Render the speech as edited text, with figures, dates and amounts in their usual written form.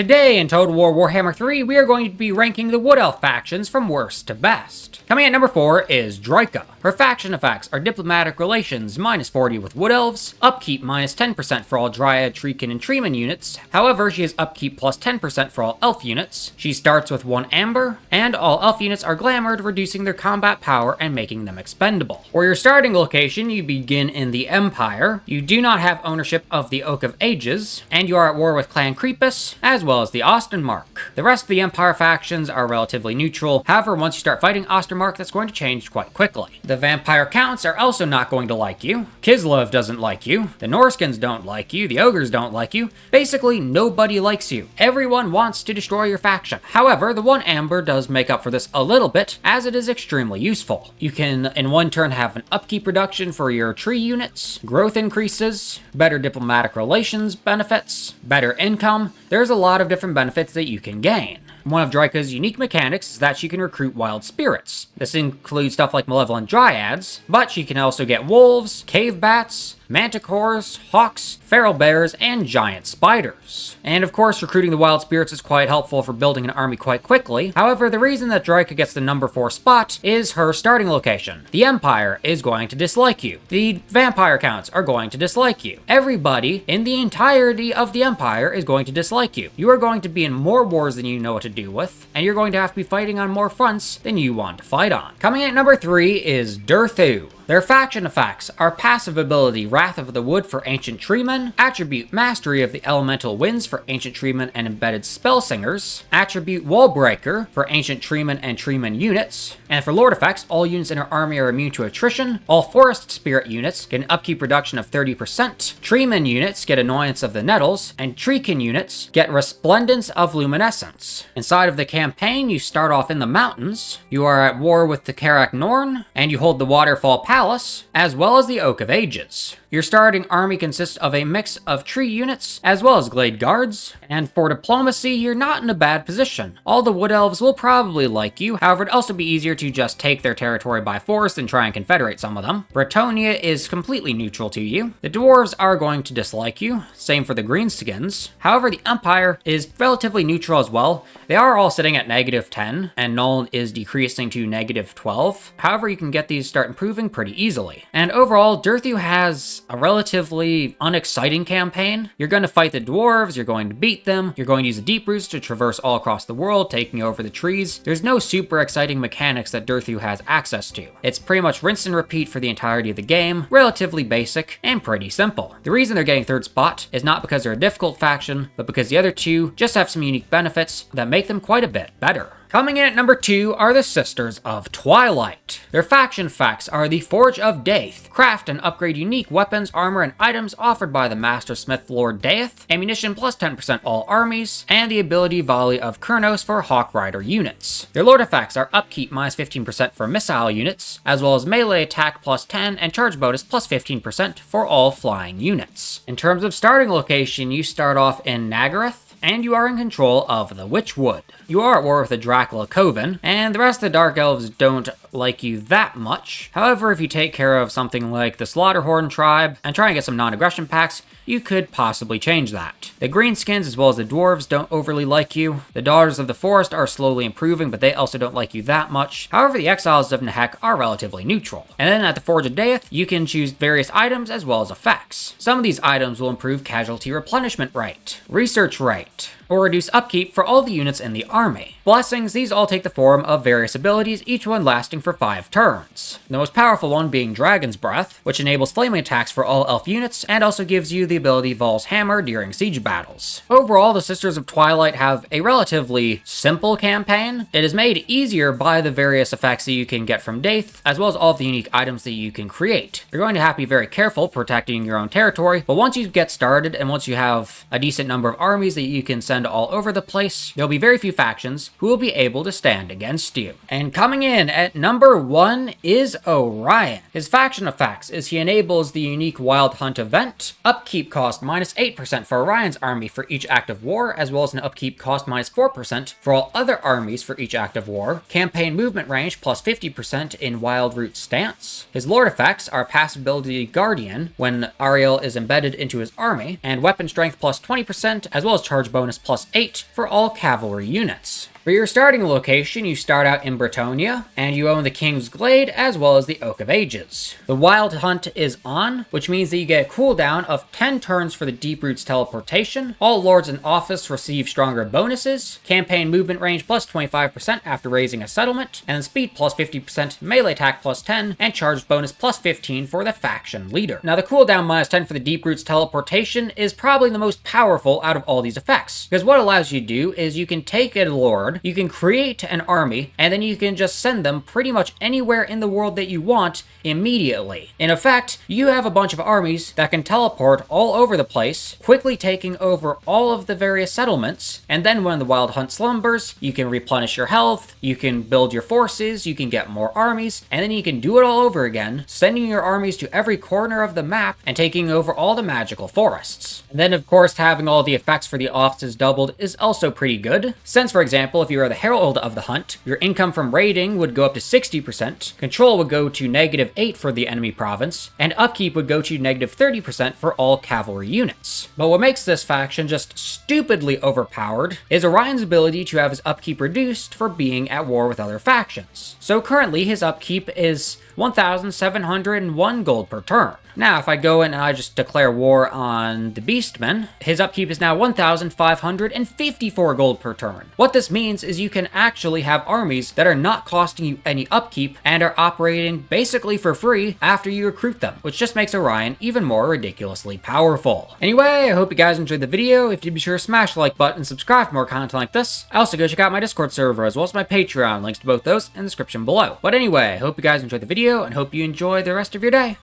Today in Total War Warhammer 3, we are going to be ranking the Wood Elf factions from worst to best. Coming at number 4 is Draika. Her faction effects are Diplomatic Relations -40 with Wood Elves, Upkeep -10% for all Dryad, Treekin, and Treeman units. However, she has Upkeep plus 10% for all Elf units. She starts with 1 Amber, and all Elf units are Glamored, reducing their combat power and making them expendable. For your starting location, you begin in the Empire. You do not have ownership of the Oak of Ages, and you are at war with Clan Creepus, as well as the Ostenmark. The rest of the Empire factions are relatively neutral. However, once you start fighting Ostenmark, that's going to change quite quickly. The Vampire Counts are also not going to like you. Kislev doesn't like you. The Norskins don't like you. The Ogres don't like you. Basically, nobody likes you. Everyone wants to destroy your faction. However, the 1 Amber does make up for this a little bit, as it is extremely useful. You can, in one turn, have an upkeep reduction for your tree units, growth increases, better diplomatic relations benefits, better income. There's a lot of different benefits that you can gain. One of Draika's unique mechanics is that she can recruit wild spirits. This includes stuff like malevolent dryads, but she can also get wolves, cave bats, manticores, hawks, feral bears, and giant spiders. And of course, recruiting the wild spirits is quite helpful for building an army quite quickly. However, the reason that Draika gets the number 4 spot is her starting location. The Empire is going to dislike you. The Vampire Counts are going to dislike you. Everybody in the entirety of the Empire is going to dislike you. You are going to be in more wars than you know what to do with, and you're going to have to be fighting on more fronts than you want to fight on. Coming in at number 3 is Durthu. Their faction effects are passive ability Wrath of the Wood for Ancient Treemen, attribute Mastery of the Elemental Winds for Ancient Treemen and Embedded Spellsingers, attribute Wallbreaker for Ancient Treemen and Treemen units, and for Lord effects, all units in her army are immune to attrition, all Forest Spirit units get an upkeep reduction of 30%, Treemen units get Annoyance of the Nettles, and Treekin units get Resplendence of Luminescence. Inside of the campaign, you start off in the mountains, you are at war with the Karak Norn, and you hold the Waterfall Palace, as well as the Oak of Ages. Your starting army consists of a mix of tree units, as well as glade guards, and for diplomacy, you're not in a bad position. All the Wood Elves will probably like you, however, it'd also be easier to just take their territory by force than try and confederate some of them. Bretonia is completely neutral to you. The Dwarves are going to dislike you, same for the Greenskins. However, the Empire is relatively neutral as well. They are all sitting at -10, and Nuln is decreasing to -12. However, you can get these start improving pretty easily. And overall, Durthu has a relatively unexciting campaign. You're going to fight the dwarves, you're going to beat them, you're going to use the deep roots to traverse all across the world, taking over the trees. There's no super exciting mechanics that Durthu has access to. It's pretty much rinse and repeat for the entirety of the game, relatively basic, and pretty simple. The reason they're getting 3rd spot is not because they're a difficult faction, but because the other 2 just have some unique benefits that make them quite a bit better. Coming in at number 2 are the Sisters of Twilight. Their faction effects are the Forge of Daith. Craft and upgrade unique weapons, armor, and items offered by the Master Smith Lord Daith. Ammunition plus 10% all armies. And the ability Volley of Kurnos for Hawk Rider units. Their Lord effects are upkeep -15% for missile units, as well as melee attack plus 10 and charge bonus plus 15% for all flying units. In terms of starting location, you start off in Nagaroth, and you are in control of the Witchwood. You are at war with the Dracula Coven, and the rest of the Dark Elves don't like you that much. However, if you take care of something like the Slaughterhorn tribe and try and get some non-aggression packs, you could possibly change that. The Greenskins as well as the Dwarves don't overly like you. The Daughters of the Forest are slowly improving, but they also don't like you that much. However, the Exiles of Nehek are relatively neutral. And then at the Forge of Daith, you can choose various items as well as effects. Some of these items will improve casualty replenishment rate, research rate, or reduce upkeep for all the units in the army. Blessings, these all take the form of various abilities, each one lasting for 5 turns. The most powerful one being Dragon's Breath, which enables flaming attacks for all elf units, and also gives you the ability Vol's Hammer during siege battles. Overall, the Sisters of Twilight have a relatively simple campaign. It is made easier by the various effects that you can get from Daith, as well as all of the unique items that you can create. You're going to have to be very careful protecting your own territory, but once you get started, and once you have a decent number of armies that you can send all over the place, there'll be very few factions who will be able to stand against you. And coming in at number 1 is Orion. His faction effects is he enables the unique Wild Hunt event, upkeep cost -8% for Orion's army for each act of war, as well as an upkeep cost -4% for all other armies for each act of war, campaign movement range plus 50% in Wild Root stance. His Lord effects are passive ability Guardian when Ariel is embedded into his army, and weapon strength plus 20%, as well as charge bonus plus +8 for all cavalry units. For your starting location, you start out in Bretonnia, and you own the King's Glade as well as the Oak of Ages. The Wild Hunt is on, which means that you get a cooldown of 10 turns for the Deep Roots teleportation. All lords in office receive stronger bonuses, campaign movement range plus 25% after raising a settlement, and then speed plus 50%, melee attack plus 10, and charge bonus plus 15 for the faction leader. Now the cooldown minus 10 for the Deep Roots teleportation is probably the most powerful out of all these effects, because what it allows you to do is you can take a lord, you can create an army, and then you can just send them pretty much anywhere in the world that you want immediately. In effect, you have a bunch of armies that can teleport all over the place, quickly taking over all of the various settlements, and then when the Wild Hunt slumbers, you can replenish your health, you can build your forces, you can get more armies, and then you can do it all over again, sending your armies to every corner of the map and taking over all the magical forests. And then, of course, having all the effects for the offices doubled is also pretty good, since, for example, if you are the Herald of the Hunt, your income from raiding would go up to 60%, control would go to -8 for the enemy province, and upkeep would go to -30% for all cavalry units. But what makes this faction just stupidly overpowered is Orion's ability to have his upkeep reduced for being at war with other factions. So currently his upkeep is 1,701 gold per turn. Now, if I go in and I just declare war on the Beastmen, his upkeep is now 1,554 gold per turn. What this means is you can actually have armies that are not costing you any upkeep and are operating basically for free after you recruit them, which just makes Orion even more ridiculously powerful. Anyway, I hope you guys enjoyed the video. If you did, be sure to smash the like button and subscribe for more content like this. Also, go check out my Discord server as well as my Patreon. Links to both those in the description below. But anyway, I hope you guys enjoyed the video and hope you enjoy the rest of your day.